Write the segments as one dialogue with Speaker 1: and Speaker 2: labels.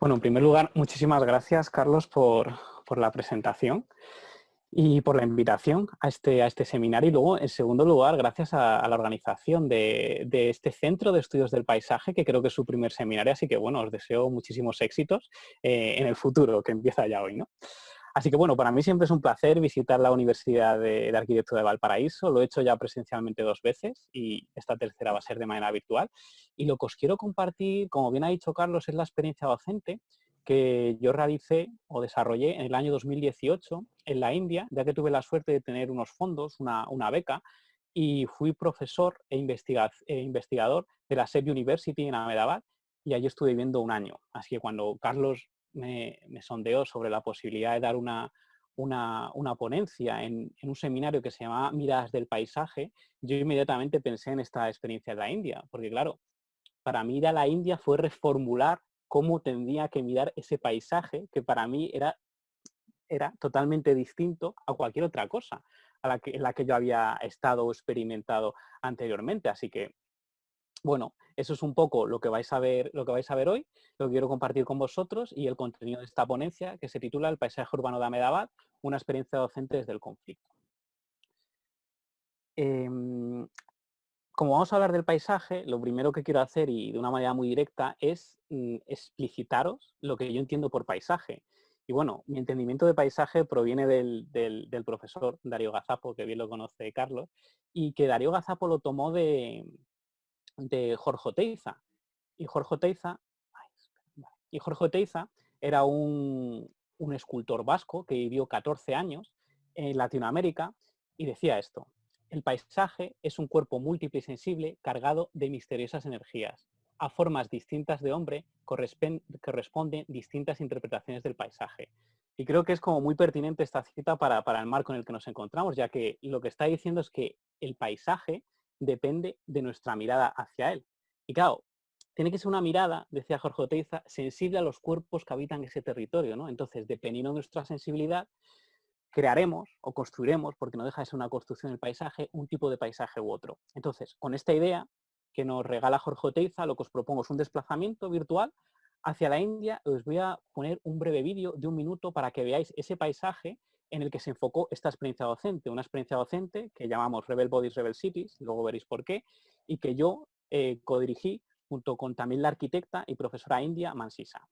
Speaker 1: Bueno, en primer lugar, muchísimas gracias, Carlos, por la presentación y por la invitación a este seminario. Y luego, en segundo lugar, gracias a la organización de este Centro de Estudios del Paisaje, que creo que es su primer seminario. Así que, bueno, os deseo muchísimos éxitos en el futuro, que empieza ya hoy, ¿no? Así que, bueno, para mí siempre es un placer visitar la Universidad de Arquitectura de Valparaíso. Lo he hecho ya presencialmente 2 veces y esta tercera va a ser de manera virtual. Y lo que os quiero compartir, como bien ha dicho Carlos, es la experiencia docente que yo realicé o desarrollé en el año 2018 en la India, ya que tuve la suerte de tener unos fondos, una beca, y fui profesor investigador de la SEP University en Ahmedabad, y allí estuve viviendo 1 año. Así que cuando Carlos me sondeó sobre la posibilidad de dar una ponencia en un seminario que se llamaba Miradas del Paisaje, yo inmediatamente pensé en esta experiencia de la India, porque claro, para mí ir a la India fue reformular cómo tendría que mirar ese paisaje, que para mí era totalmente distinto a cualquier otra cosa en la que yo había estado o experimentado anteriormente. Así que, bueno, eso es un poco lo que vais a ver hoy, lo que quiero compartir con vosotros y el contenido de esta ponencia que se titula El paisaje urbano de Ahmedabad, una experiencia docente desde el conflicto. Como vamos a hablar del paisaje, lo primero que quiero hacer, y de una manera muy directa, es explicitaros lo que yo entiendo por paisaje. Y bueno, mi entendimiento de paisaje proviene del profesor Darío Gazapo, que bien lo conoce Carlos, y que Darío Gazapo lo tomó de Jorge Oteiza. Y Jorge Oteiza, Jorge Oteiza era un escultor vasco que vivió 14 años en Latinoamérica y decía esto: el paisaje es un cuerpo múltiple y sensible cargado de misteriosas energías. A formas distintas de hombre corresponden distintas interpretaciones del paisaje. Y creo que es como muy pertinente esta cita para el marco en el que nos encontramos, ya que lo que está diciendo es que el paisaje depende de nuestra mirada hacia él. Y claro, tiene que ser una mirada, decía Jorge Oteiza, sensible a los cuerpos que habitan ese territorio, ¿no? Entonces, dependiendo de nuestra sensibilidad, crearemos o construiremos, porque no deja de ser una construcción del paisaje, un tipo de paisaje u otro. Entonces, con esta idea que nos regala Jorge Oteiza, lo que os propongo es un desplazamiento virtual hacia la India. Os voy a poner un breve vídeo de 1 minuto para que veáis ese paisaje en el que se enfocó esta experiencia docente, una experiencia docente que llamamos Rebel Bodies, Rebel Cities, luego veréis por qué, y que yo codirigí junto con también la arquitecta y profesora india Mansisa.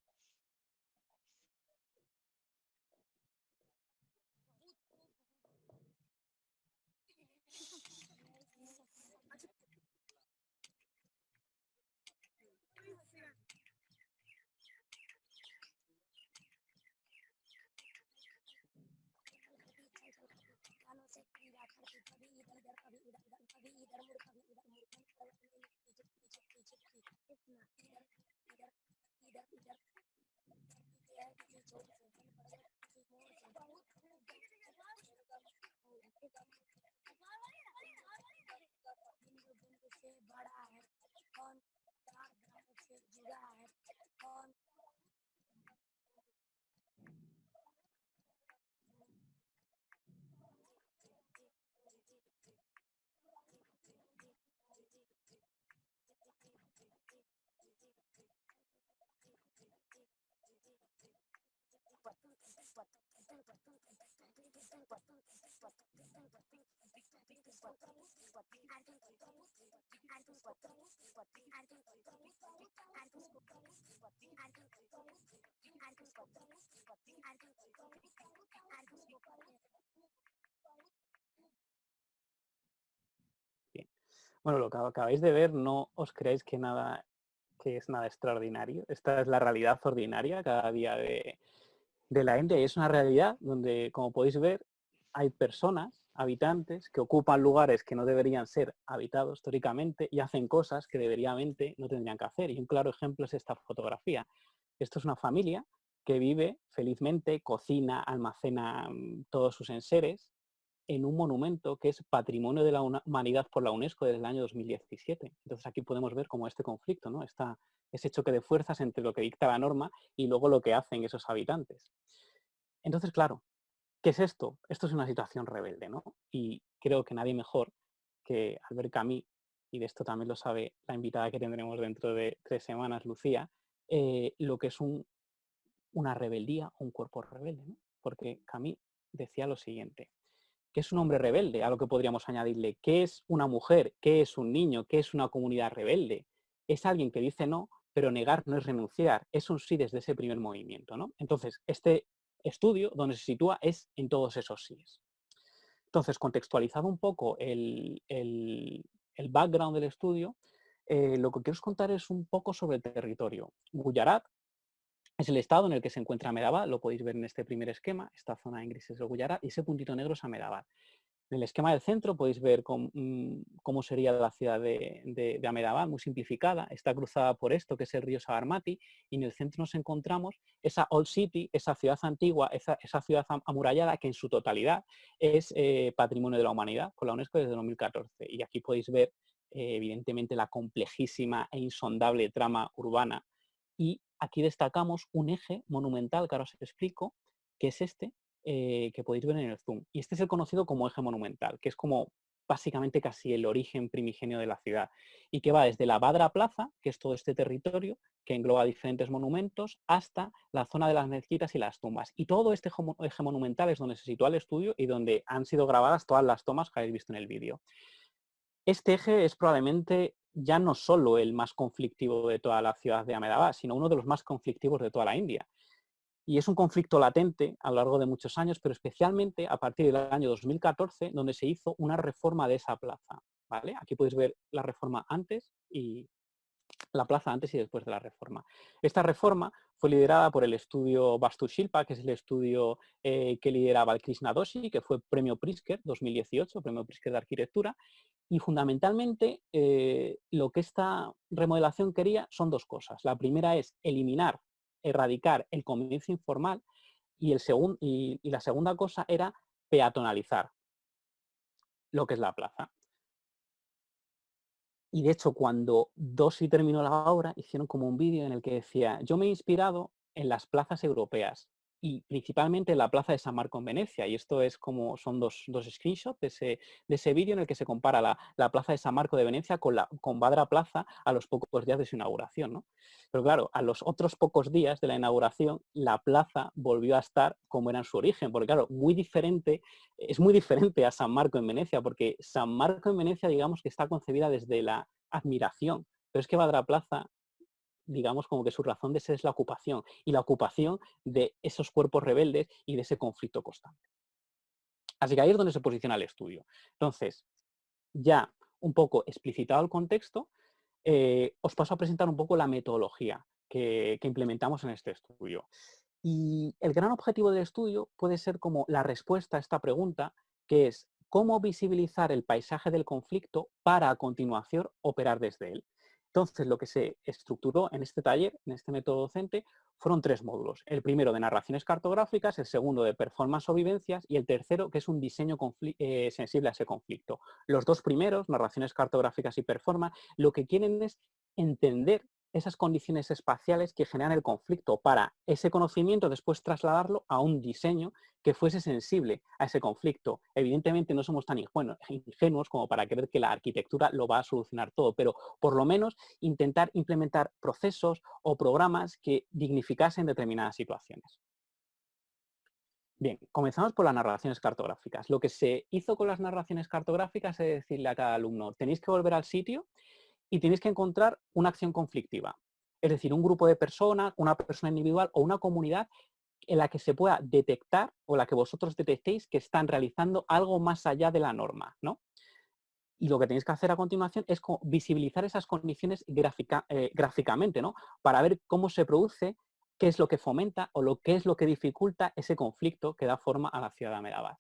Speaker 1: Bien. Bueno, lo que acabáis de ver, no os creáis que es nada extraordinario. Esta es la realidad ordinaria cada día de la India, y es una realidad donde, como podéis ver, hay personas, habitantes, que ocupan lugares que no deberían ser habitados teóricamente y hacen cosas que deberíamente no tendrían que hacer. Y un claro ejemplo es esta fotografía. Esto es una familia que vive felizmente, cocina, almacena todos sus enseres en un monumento que es Patrimonio de la Humanidad por la UNESCO desde el año 2017. Entonces aquí podemos ver cómo este conflicto, ¿no? Ese choque de fuerzas entre lo que dicta la norma y luego lo que hacen esos habitantes. Entonces, claro, ¿qué es esto? Esto es una situación rebelde, ¿no? Y creo que nadie mejor que Albert Camus, y de esto también lo sabe la invitada que tendremos dentro de 3 semanas, Lucía, lo que es un una rebeldía o un cuerpo rebelde, ¿no? Porque Camus decía lo siguiente: ¿qué es un hombre rebelde? A lo que podríamos añadirle, ¿qué es una mujer? ¿Qué es un niño? ¿Qué es una comunidad rebelde? Es alguien que dice no, pero negar no es renunciar, es un sí desde ese primer movimiento, ¿no? Entonces, este estudio, donde se sitúa, es en todos esos síes. Entonces, contextualizado un poco el background del estudio, lo que quiero contar es un poco sobre el territorio. Gujarat es el estado en el que se encuentra Ahmedabad, lo podéis ver en este primer esquema, esta zona en gris es el Gujarat y ese puntito negro es Ahmedabad. En el esquema del centro podéis ver cómo sería la ciudad de Ahmedabad, muy simplificada. Está cruzada por esto, que es el río Sabarmati, y en el centro nos encontramos esa Old City, esa ciudad antigua, esa ciudad amurallada, que en su totalidad es Patrimonio de la Humanidad con la UNESCO desde 2014. Y aquí podéis ver, evidentemente, la complejísima e insondable trama urbana. Y aquí destacamos un eje monumental, que ahora os explico, que es este, que podéis ver en el zoom. Y este es el conocido como eje monumental, que es como básicamente casi el origen primigenio de la ciudad, y que va desde la Badra Plaza, que es todo este territorio, que engloba diferentes monumentos, hasta la zona de las mezquitas y las tumbas. Y todo este eje monumental es donde se sitúa el estudio y donde han sido grabadas todas las tomas que habéis visto en el vídeo. Este eje es probablemente ya no solo el más conflictivo de toda la ciudad de Ahmedabad, sino uno de los más conflictivos de toda la India. Y es un conflicto latente a lo largo de muchos años, pero especialmente a partir del año 2014, donde se hizo una reforma de esa plaza. ¿Vale? Aquí podéis ver la reforma antes y la plaza antes y después de la reforma. Esta reforma fue liderada por el estudio Vastu Shilpa, que es el estudio que lideraba el Krishna Doshi, que fue premio Pritzker 2018, premio Pritzker de arquitectura, y fundamentalmente lo que esta remodelación quería son dos cosas. La primera es eliminar, erradicar el comercio informal, y la segunda cosa era peatonalizar lo que es la plaza. Y de hecho, cuando Dosi terminó la obra, hicieron como un vídeo en el que decía: yo me he inspirado en las plazas europeas y principalmente en la plaza de San Marco en Venecia. Y esto es como, son dos screenshots de ese vídeo en el que se compara la plaza de San Marco de Venecia con Badra Plaza a los pocos días de su inauguración, ¿no? Pero claro, a los otros pocos días de la inauguración, la plaza volvió a estar como era en su origen, porque claro, es muy diferente a San Marco en Venecia, porque San Marco en Venecia, digamos que está concebida desde la admiración, pero es que Badra Plaza, digamos como que su razón de ser es la ocupación, y la ocupación de esos cuerpos rebeldes y de ese conflicto constante. Así que ahí es donde se posiciona el estudio. Entonces, ya un poco explicitado el contexto, os paso a presentar un poco la metodología que implementamos en este estudio. Y el gran objetivo del estudio puede ser como la respuesta a esta pregunta, que es cómo visibilizar el paisaje del conflicto para a continuación operar desde él. Entonces, lo que se estructuró en este taller, en este método docente, fueron tres módulos. El primero de narraciones cartográficas, el segundo de performance o vivencias y el tercero que es un diseño sensible a ese conflicto. Los dos primeros, narraciones cartográficas y performance, lo que quieren es entender esas condiciones espaciales que generan el conflicto para ese conocimiento después trasladarlo a un diseño que fuese sensible a ese conflicto. Evidentemente no somos tan ingenuos como para creer que la arquitectura lo va a solucionar todo, pero por lo menos intentar implementar procesos o programas que dignificasen determinadas situaciones. Bien, comenzamos por las narraciones cartográficas. Lo que se hizo con las narraciones cartográficas es decirle a cada alumno: tenéis que volver al sitio y tenéis que encontrar una acción conflictiva. Es decir, un grupo de personas, una persona individual o una comunidad en la que se pueda detectar o la que vosotros detectéis que están realizando algo más allá de la norma, ¿no? Y lo que tenéis que hacer a continuación es visibilizar esas condiciones gráficamente, ¿no? Para ver cómo se produce, qué es lo que fomenta o qué es lo que dificulta ese conflicto que da forma a la ciudad de Ahmedabad.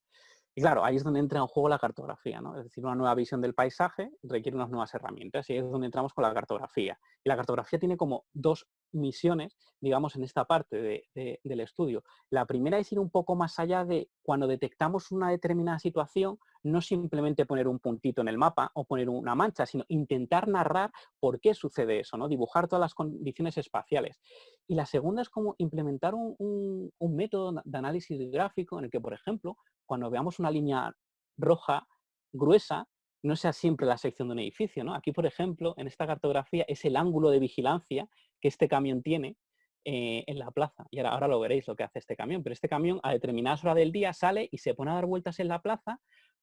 Speaker 1: Y claro, ahí es donde entra en juego la cartografía, ¿no? Es decir, una nueva visión del paisaje requiere unas nuevas herramientas y ahí es donde entramos con la cartografía. Y la cartografía tiene como dos misiones, digamos, en esta parte del estudio. La primera es ir un poco más allá de cuando detectamos una determinada situación, no simplemente poner un puntito en el mapa o poner una mancha, sino intentar narrar por qué sucede eso, ¿no? Dibujar todas las condiciones espaciales. Y la segunda es como implementar un método de análisis gráfico en el que, por ejemplo, cuando veamos una línea roja gruesa, no sea siempre la sección de un edificio, ¿no? Aquí, por ejemplo, en esta cartografía es el ángulo de vigilancia que este camión tiene en la plaza. Y ahora lo veréis lo que hace este camión. Pero este camión a determinadas horas del día sale y se pone a dar vueltas en la plaza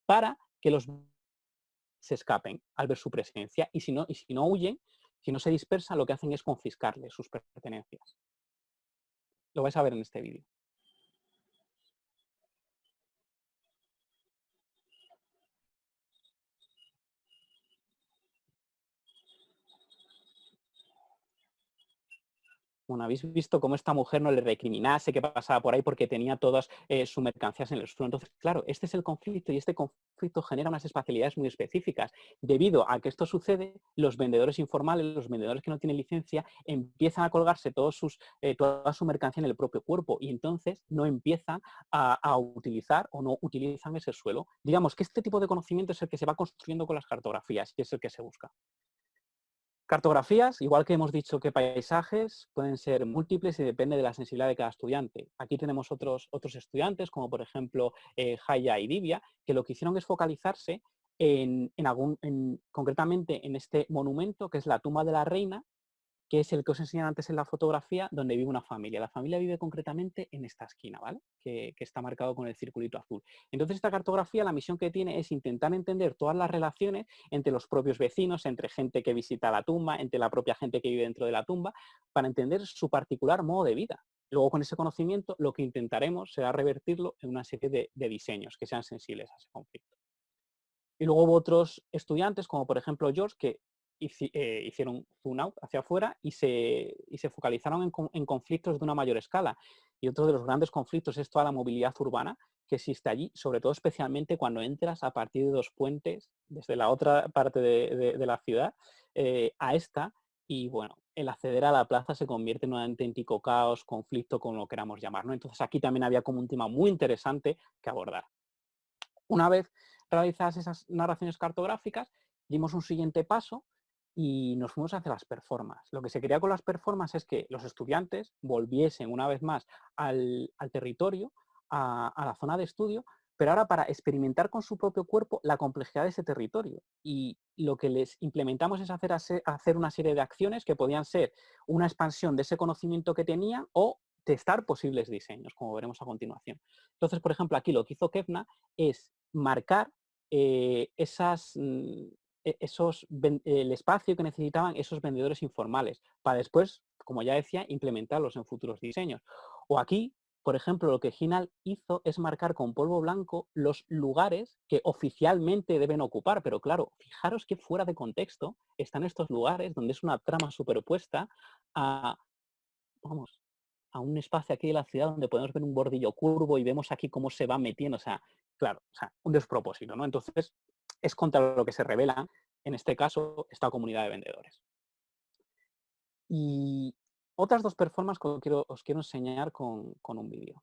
Speaker 1: para que los se escapen al ver su presencia. Y si no huyen, si no se dispersan, lo que hacen es confiscarles sus pertenencias. Lo vais a ver en este vídeo. Bueno, habéis visto cómo esta mujer no le recriminase que pasaba por ahí porque tenía todas sus mercancías en el suelo. Entonces, claro, este es el conflicto y este conflicto genera unas espacialidades muy específicas. Debido a que esto sucede, los vendedores informales, los vendedores que no tienen licencia, empiezan a colgarse toda su mercancía en el propio cuerpo y entonces no empiezan a utilizar o no utilizan ese suelo. Digamos que este tipo de conocimiento es el que se va construyendo con las cartografías y es el que se busca. Cartografías, igual que hemos dicho que paisajes, pueden ser múltiples y depende de la sensibilidad de cada estudiante. Aquí tenemos otros estudiantes, como por ejemplo Jaya y Divya, que lo que hicieron es focalizarse concretamente en este monumento, que es la tumba de la reina, que es el que os enseñaba antes en la fotografía, donde vive una familia. La familia vive concretamente en esta esquina, ¿vale? Que está marcado con el circulito azul. Entonces, esta cartografía, la misión que tiene es intentar entender todas las relaciones entre los propios vecinos, entre gente que visita la tumba, entre la propia gente que vive dentro de la tumba, para entender su particular modo de vida. Luego, con ese conocimiento, lo que intentaremos será revertirlo en una serie de diseños que sean sensibles a ese conflicto. Y luego hubo otros estudiantes, como por ejemplo George, que hicieron zoom out hacia afuera y se focalizaron en conflictos de una mayor escala. Y otro de los grandes conflictos es toda la movilidad urbana que existe allí, sobre todo especialmente cuando entras a partir de 2 puentes desde la otra parte de la ciudad a esta. Y bueno, el acceder a la plaza se convierte en un auténtico caos, conflicto, como lo queramos llamar, ¿no? Entonces aquí también había como un tema muy interesante que abordar. Una vez realizadas esas narraciones cartográficas, dimos un siguiente paso y nos fuimos hacia las performances. Lo que se quería con las performances es que los estudiantes volviesen una vez más al territorio, a la zona de estudio, pero ahora para experimentar con su propio cuerpo la complejidad de ese territorio. Y lo que les implementamos es hacer una serie de acciones que podían ser una expansión de ese conocimiento que tenían o testar posibles diseños, como veremos a continuación. Entonces, por ejemplo, aquí lo que hizo Kevna es marcar el espacio que necesitaban esos vendedores informales para después, como ya decía, implementarlos en futuros diseños. O aquí, por ejemplo, lo que Ginal hizo es marcar con polvo blanco los lugares que oficialmente deben ocupar, pero claro, fijaros que fuera de contexto están estos lugares donde es una trama superpuesta a, vamos, a un espacio aquí de la ciudad donde podemos ver un bordillo curvo y vemos aquí cómo se va metiendo, o sea, claro, o sea, un despropósito, ¿no? Entonces, es contra lo que se revela, en este caso, esta comunidad de vendedores. Y otras 2 performances que os quiero enseñar con un vídeo.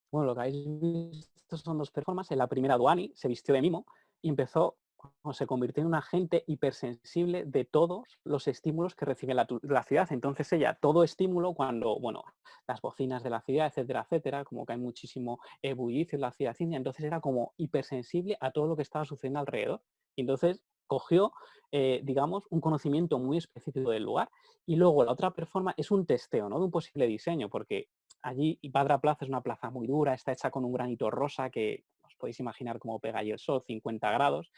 Speaker 1: Bueno, lo que habéis visto son 2 performances. En la primera, Duani se vistió de mimo y empezó o se convirtió en un agente hipersensible de todos los estímulos que recibe la ciudad. Entonces ella, todo estímulo, cuando, bueno, las bocinas de la ciudad, etcétera, etcétera, como que hay muchísimo bullicio en la ciudad india, entonces era como hipersensible a todo lo que estaba sucediendo alrededor. Y entonces cogió, digamos, un conocimiento muy específico del lugar. Y luego la otra performance es un testeo, ¿no? De un posible diseño, porque allí Badra Plaza es una plaza muy dura, está hecha con un granito rosa que os podéis imaginar cómo pega ahí el sol, 50 grados.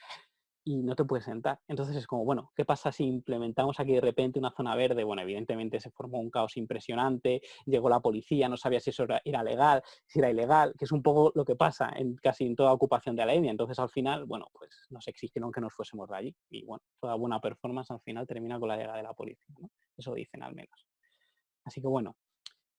Speaker 1: y no te puedes sentar. Entonces es como, bueno, ¿qué pasa si implementamos aquí de repente una zona verde? Bueno, evidentemente se formó un caos impresionante, llegó la policía, no sabía si eso era legal, si era ilegal, que es un poco lo que pasa en casi en toda ocupación de Alemania. Entonces al final, bueno, pues nos exigieron que nos fuésemos de allí y bueno, toda buena performance al final termina con la llegada de la policía, ¿no? Eso dicen al menos. Así que bueno,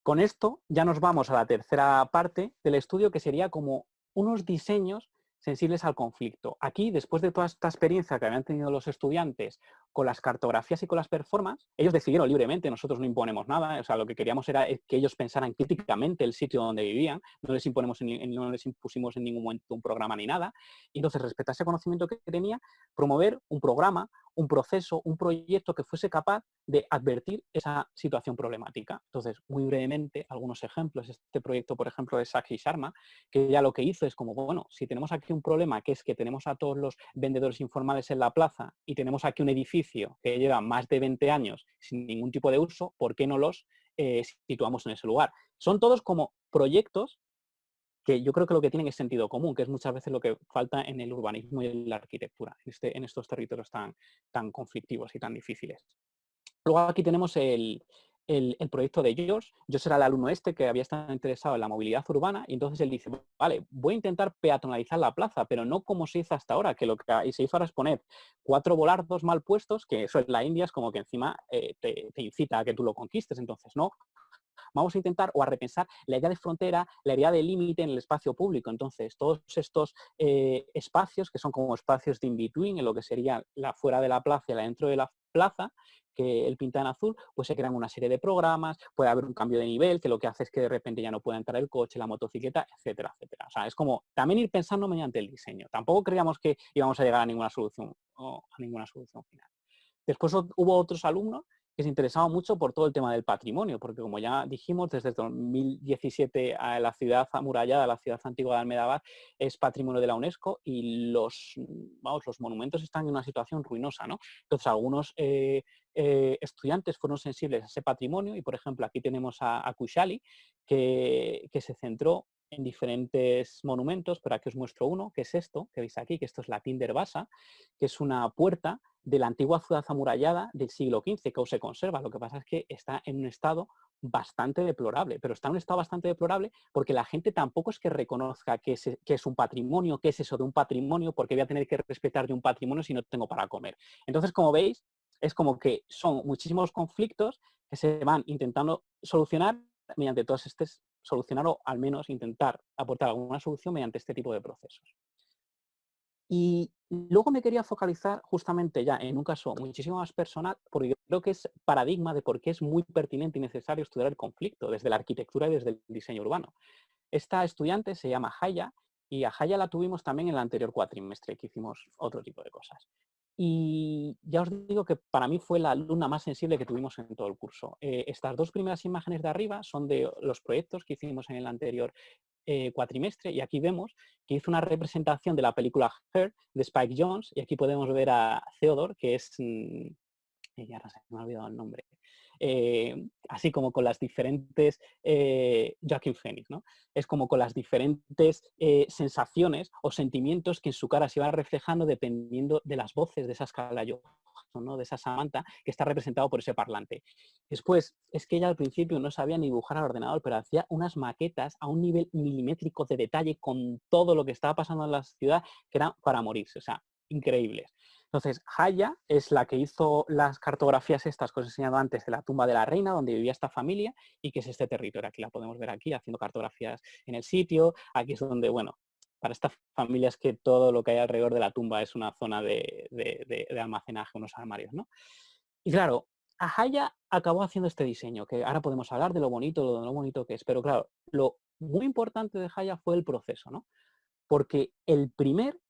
Speaker 1: con esto ya nos vamos a la tercera parte del estudio, que sería como unos diseños sensibles al conflicto. Aquí, después de toda esta experiencia que habían tenido los estudiantes con las cartografías y con las performances, ellos decidieron libremente, nosotros no imponemos nada, o sea, lo que queríamos era que ellos pensaran críticamente el sitio donde vivían, no les impusimos en ningún momento un programa ni nada, y entonces, respecto a ese conocimiento que tenía, promover un programa, un proceso, un proyecto que fuese capaz de advertir esa situación problemática. Entonces, muy brevemente, algunos ejemplos. Este proyecto, por ejemplo, de Sakshi Sharma, que ya lo que hizo es como, bueno, si tenemos aquí un problema, que es que tenemos a todos los vendedores informales en la plaza y tenemos aquí un edificio que lleva más de 20 años sin ningún tipo de uso, ¿por qué no los situamos en ese lugar? Son todos como proyectos que yo creo que lo que tienen es sentido común, que es muchas veces lo que falta en el urbanismo y en la arquitectura, en estos territorios tan conflictivos y tan difíciles. Luego aquí tenemos el proyecto de George. George era el alumno este que había estado interesado en la movilidad urbana y entonces él dice, vale, voy a intentar peatonalizar la plaza, pero no como se hizo hasta ahora, que lo que se hizo ahora es poner 4 volardos mal puestos, que eso en la India es como que encima te incita a que tú lo conquistes. Entonces, no, vamos a intentar o a repensar la idea de frontera, la idea de límite en el espacio público. Entonces, todos estos espacios que son como espacios de in-between, en lo que sería la fuera de la plaza y la dentro de la plaza, que él pinta en azul, pues se crean una serie de programas, puede haber un cambio de nivel, que lo que hace es que de repente ya no pueda entrar el coche, la motocicleta, etcétera, etcétera. O sea, es como también ir pensando mediante el diseño. Tampoco creíamos que íbamos a llegar a ninguna solución o a ninguna solución final. Después hubo otros alumnos que se interesaban mucho por todo el tema del patrimonio, porque como ya dijimos, desde 2017 a la ciudad amurallada, la ciudad antigua de Ahmedabad, es patrimonio de la UNESCO y los monumentos están en una situación ruinosa, ¿no? Entonces, algunos estudiantes fueron sensibles a ese patrimonio y, por ejemplo, aquí tenemos a Kushali, que se centró en diferentes monumentos, pero aquí os muestro uno, que es esto, que veis aquí, que esto es la Tinderbasa, que es una puerta de la antigua ciudad amurallada del siglo XV, que aún se conserva. Lo que pasa es que está en un estado bastante deplorable, pero está en un estado bastante deplorable porque la gente tampoco es que reconozca que es un patrimonio, qué es eso de un patrimonio, porque voy a tener que respetar de un patrimonio si no tengo para comer. Entonces, como veis, es como que son muchísimos conflictos que se van intentando solucionar mediante todos estos, solucionar o al menos intentar aportar alguna solución mediante este tipo de procesos. Y luego me quería focalizar justamente ya en un caso muchísimo más personal, porque yo creo que es paradigma de por qué es muy pertinente y necesario estudiar el conflicto desde la arquitectura y desde el diseño urbano. Esta estudiante se llama Haya y a Haya la tuvimos también en el anterior cuatrimestre, que hicimos otro tipo de cosas. Y ya os digo que para mí fue la alumna más sensible que tuvimos en todo el curso. Estas dos primeras imágenes de arriba son de los proyectos que hicimos en el anterior cuatrimestre y aquí vemos que hizo una representación de la película Her de Spike Jonze y aquí podemos ver a Theodore, que es, y ahora se me ha olvidado el nombre, así como con las diferentes, Joaquin Phoenix, ¿no? Es como con las diferentes sensaciones o sentimientos que en su cara se van reflejando dependiendo de las voces de esa Scarlett Johansson, ¿no? De esa Samantha, que está representado por ese parlante. Después, es que ella al principio no sabía ni dibujar al ordenador, pero hacía unas maquetas a un nivel milimétrico de detalle con todo lo que estaba pasando en la ciudad, que era para morirse, o sea, increíbles. Entonces, Haya es la que hizo las cartografías estas que os he enseñado antes de la tumba de la reina, donde vivía esta familia, y que es este territorio. Aquí la podemos ver aquí, haciendo cartografías en el sitio. Aquí es donde, bueno, para estas familias que todo lo que hay alrededor de la tumba es una zona de almacenaje, unos armarios, ¿no? Y claro, Haya acabó haciendo este diseño, que ahora podemos hablar de lo bonito que es, pero claro, lo muy importante de Haya fue el proceso, ¿no? Porque el primer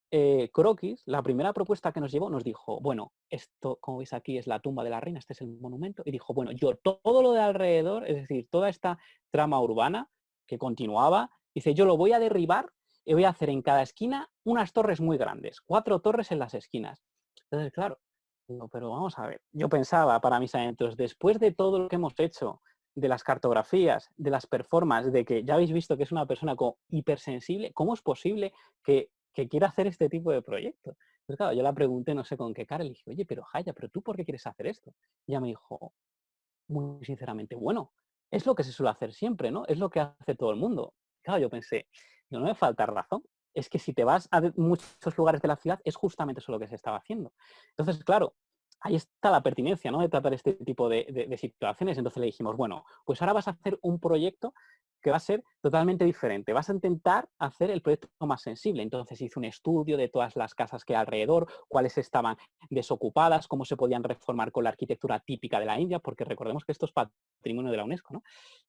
Speaker 1: croquis, la primera propuesta que nos llevó, nos dijo, bueno, esto, como veis aquí, es la tumba de la reina, este es el monumento, y dijo, bueno, yo todo lo de alrededor, es decir, toda esta trama urbana que continuaba, dice, yo lo voy a derribar y voy a hacer en cada esquina unas torres muy grandes, 4 torres en las esquinas. Entonces, claro, digo, pero vamos a ver, yo pensaba para mis adentros, después de todo lo que hemos hecho, de las cartografías, de las performances, de que ya habéis visto que es una persona como hipersensible, ¿cómo es posible que quiera hacer este tipo de proyecto? Pues claro, yo la pregunté, no sé con qué cara, le dije, oye, pero Jaya, ¿pero tú por qué quieres hacer esto? Y ella me dijo, muy sinceramente, bueno, es lo que se suele hacer siempre, ¿no? Es lo que hace todo el mundo. Claro, yo pensé, no me falta razón. Es que si te vas a muchos lugares de la ciudad, es justamente eso lo que se estaba haciendo. Entonces, claro, ahí está la pertinencia, ¿no? De tratar este tipo de situaciones. Entonces le dijimos, bueno, pues ahora vas a hacer un proyecto que va a ser totalmente diferente. Vas a intentar hacer el proyecto más sensible. Entonces hice un estudio de todas las casas que hay alrededor, cuáles estaban desocupadas, cómo se podían reformar con la arquitectura típica de la India, porque recordemos que esto es patrimonio de la UNESCO, ¿no?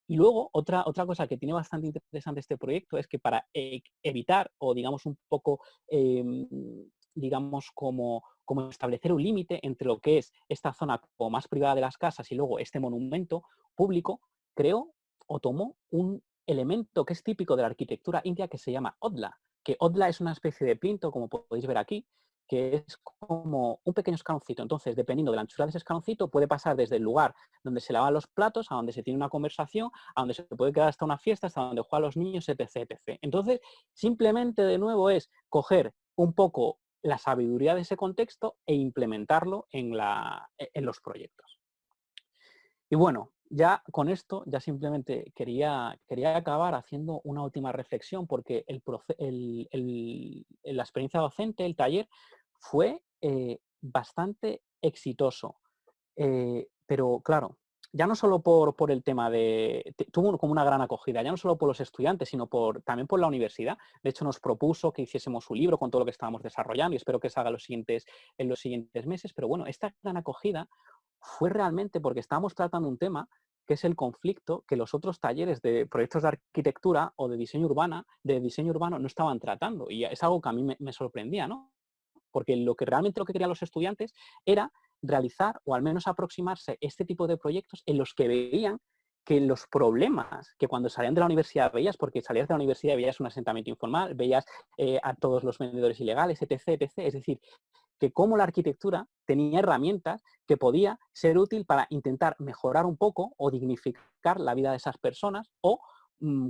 Speaker 1: Y luego, otra cosa que tiene bastante interesante este proyecto es que para evitar o, digamos, un poco, digamos, como establecer un límite entre lo que es esta zona como más privada de las casas y luego este monumento público, creó o tomó un elemento que es típico de la arquitectura india que se llama odla, que odla es una especie de plinto, como podéis ver aquí, que es como un pequeño escaloncito. Entonces, dependiendo de la anchura de ese escaloncito, puede pasar desde el lugar donde se lavan los platos, a donde se tiene una conversación, a donde se puede quedar hasta una fiesta, hasta donde juegan los niños, etc, etc. Entonces, simplemente de nuevo es coger un poco la sabiduría de ese contexto e implementarlo en los proyectos. Y bueno, ya con esto, ya simplemente quería acabar haciendo una última reflexión, porque la experiencia docente, el taller, fue bastante exitoso. Pero claro, ya no solo por el tema tuvo como una gran acogida, ya no solo por los estudiantes, sino también por la universidad. De hecho, nos propuso que hiciésemos un libro con todo lo que estábamos desarrollando y espero que se haga en los siguientes meses. Pero bueno, esta gran acogida fue realmente porque estábamos tratando un tema que es el conflicto que los otros talleres de proyectos de arquitectura o de diseño urbano no estaban tratando. Y es algo que a mí me sorprendía, ¿no? Porque realmente lo que querían los estudiantes era realizar o al menos aproximarse este tipo de proyectos en los que veían que los problemas que cuando salían de la universidad veías, porque salías de la universidad y veías un asentamiento informal, veías a todos los vendedores ilegales, etc, etc. Es decir, que cómo la arquitectura tenía herramientas que podía ser útil para intentar mejorar un poco o dignificar la vida de esas personas o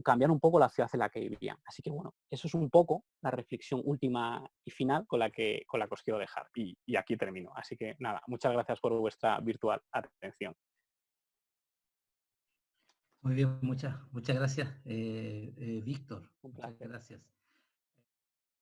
Speaker 1: cambiar un poco la ciudad en la que vivían. Así que bueno, eso es un poco la reflexión última y final con la que os quiero dejar. Y aquí termino. Así que nada, muchas gracias por vuestra virtual atención.
Speaker 2: Muy bien, muchas gracias, Víctor.
Speaker 1: Un
Speaker 2: Muchas
Speaker 1: placer.
Speaker 2: gracias.